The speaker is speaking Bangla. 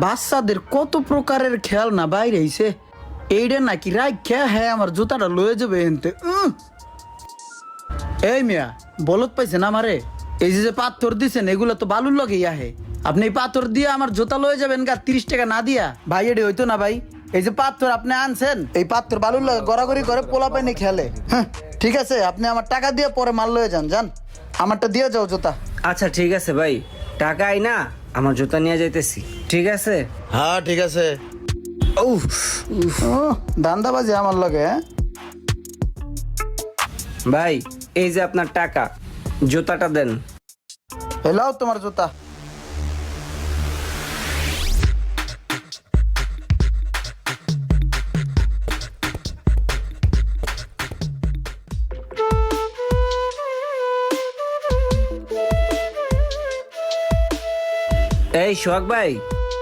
বাচ্চাদের কত প্রকারের খেলনা বাইরে আইছে। এইটা নাকি রাখা হ্যাঁ আমার জুতাটা লয়ে যাবে এনতে। এই মিয়া বলত পাইছেন আমারে, এই যে পাথর দিছেন এগুলো তো বালুর লগে আহে। আপনি এই পাথর দিয়ে আমার জুতা লয়ে যাবেন গা 30 টাকা না দিয়া? ভাই এটি হইতো না ভাই। এই যে পাথর আপনি আনছেন, এই পাথর বালুর লগে গড়াগড়ি করে পোলা পাইনি খেলে। হ্যাঁ ঠিক আছে, আপনি আমার টাকা দিয়ে পরে মাল লয়ে যান। যান, আমারটা দিয়ে যাও জুতা। আচ্ছা ঠিক আছে ভাই, টাকাই না আমার জুতা নিয়ে যাইতেছি। ঠিক আছে। হ্যাঁ ঠিক আছে। ও দান্দাবাজি আমার লগে। হ্যাঁ ভাই এই যে আপনার টাকা, জুতাটা দেন। এলাও তোমার জুতা। এই সোহাগ ভাই,